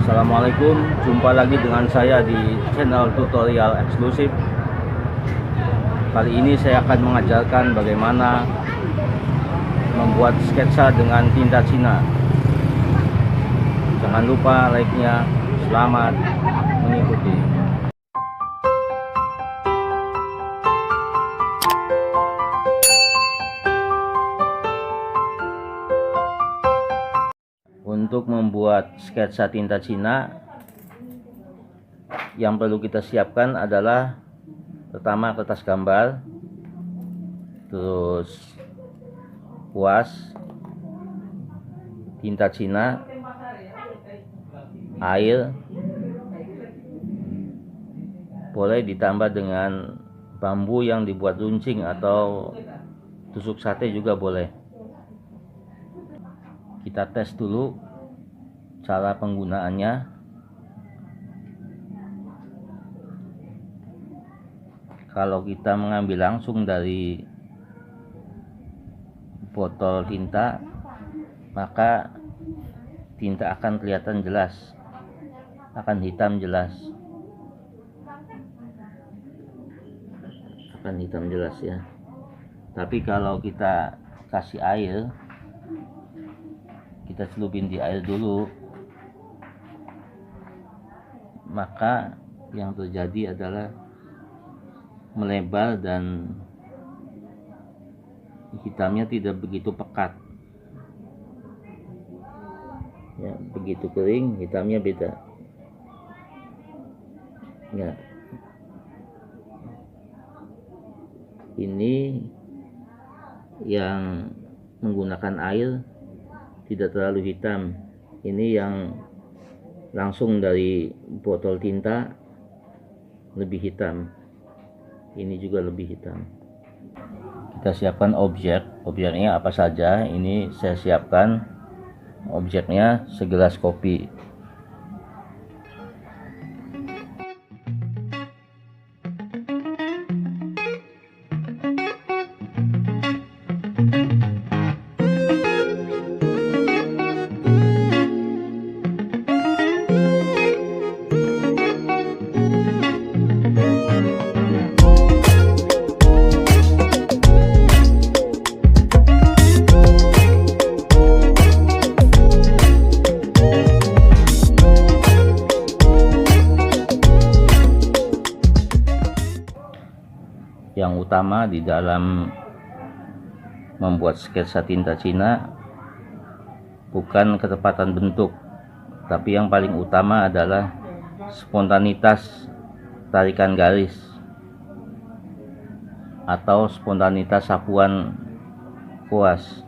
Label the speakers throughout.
Speaker 1: Assalamualaikum, jumpa lagi dengan saya di channel tutorial eksklusif. Kali ini saya akan mengajarkan bagaimana membuat sketsa dengan tinta Cina. Jangan lupa like-nya. Selamat mengikuti. Untuk membuat sketsa tinta Cina, yang perlu kita siapkan adalah pertama kertas gambar, terus kuas, tinta Cina, air, boleh ditambah dengan bambu yang dibuat runcing atau tusuk sate juga boleh. Kita tes dulu cara penggunaannya. Kalau kita mengambil langsung dari botol tinta, maka tinta akan kelihatan jelas, akan hitam jelas, ya. Tapi kalau kita kasih air, kita celupin di air dulu, maka yang terjadi adalah melebar dan hitamnya tidak begitu pekat. Ya, begitu kering hitamnya beda. Ya. Ini yang menggunakan air tidak terlalu hitam. Ini yang langsung dari botol tinta lebih hitam. Ini juga lebih hitam. Kita siapkan objeknya apa saja. Ini saya siapkan objeknya segelas kopi. Yang utama di dalam membuat sketsa tinta Cina bukan ketepatan bentuk, tapi yang paling utama adalah spontanitas tarikan garis atau spontanitas sapuan kuas.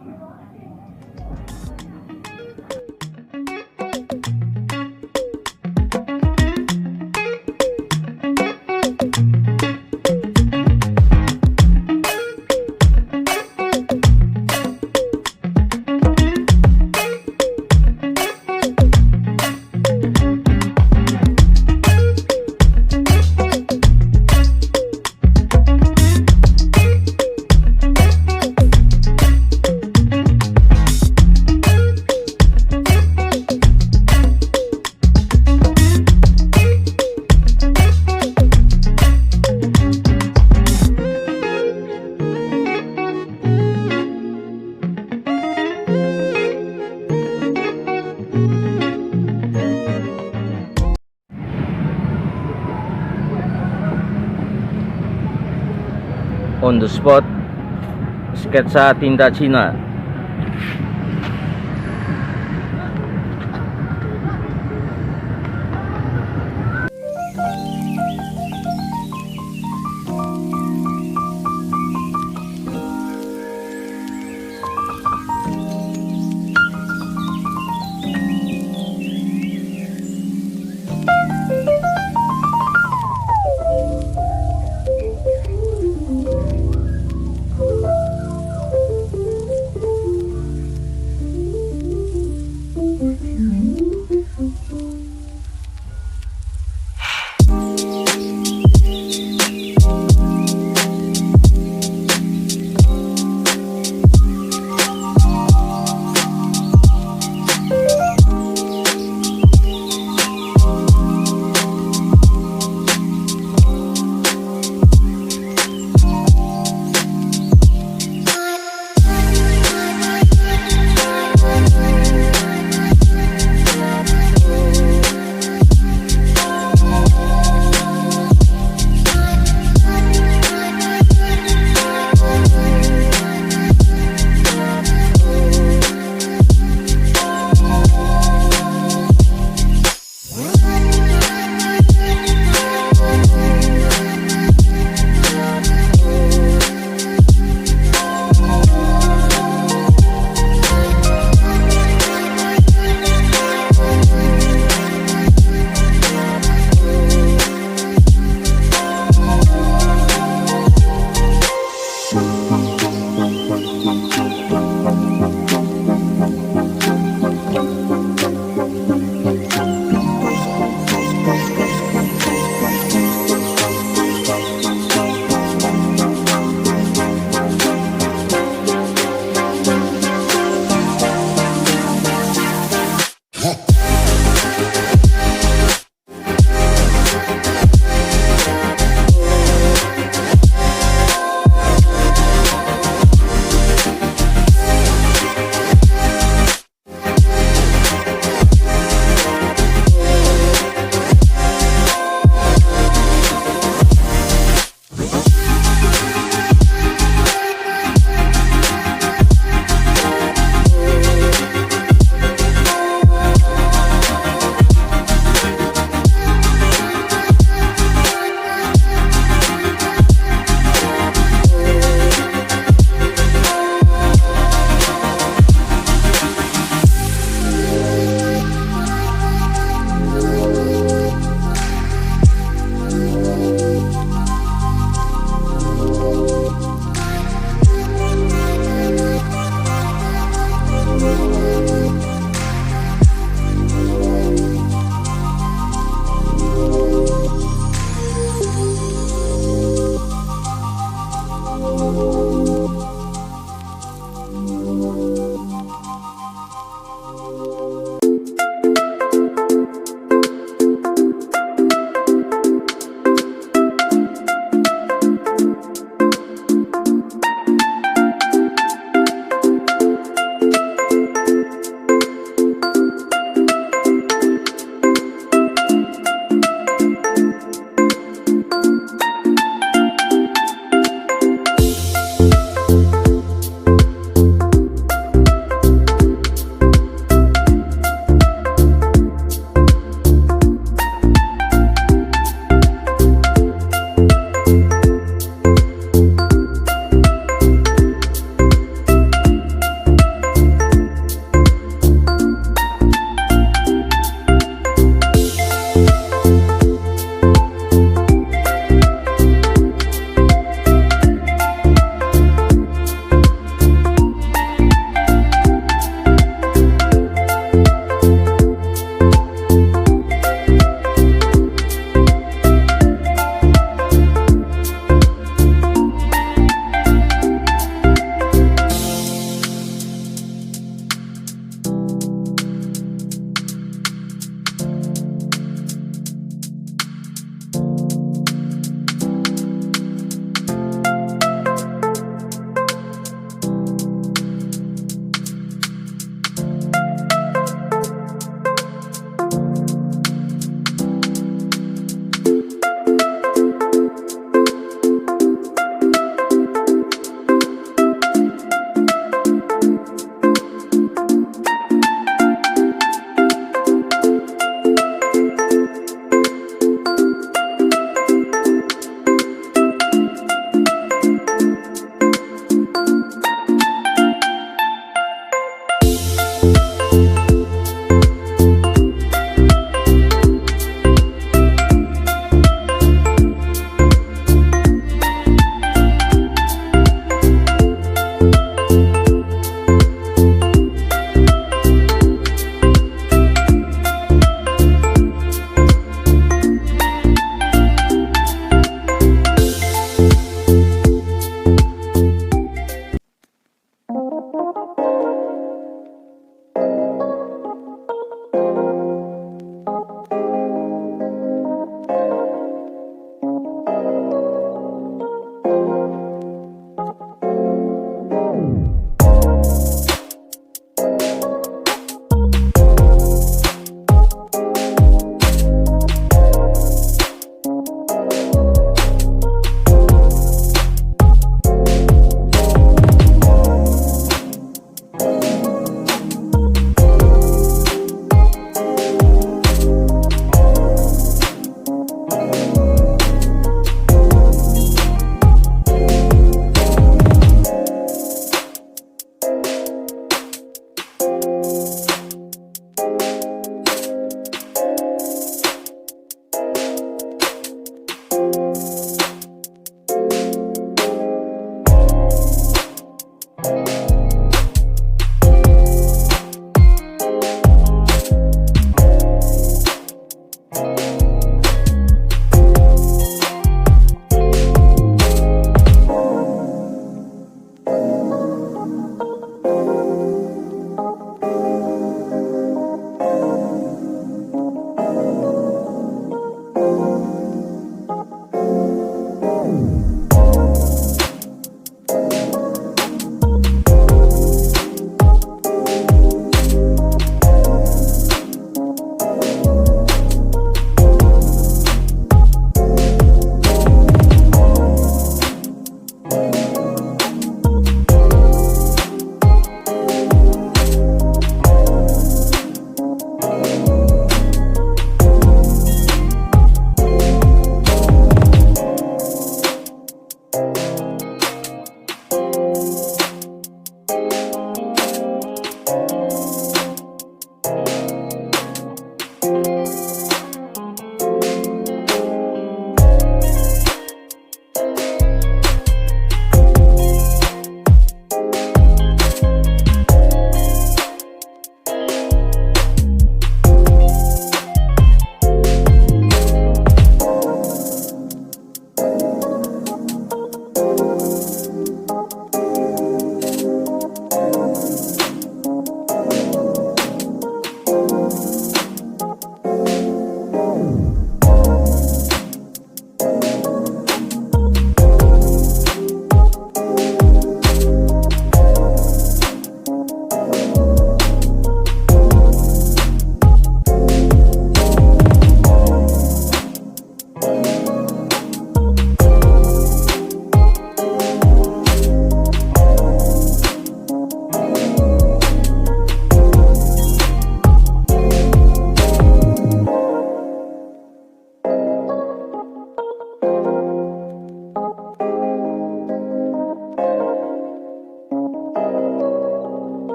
Speaker 1: On the spot sketsa tinta Cina.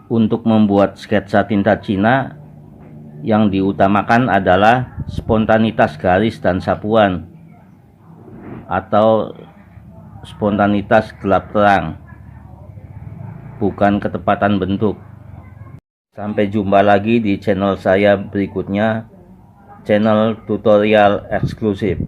Speaker 1: Untuk membuat sketsa tinta Cina, yang diutamakan adalah spontanitas garis dan sapuan atau spontanitas gelap terang, bukan ketepatan bentuk. Sampai jumpa lagi di channel saya berikutnya, channel tutorial eksklusif.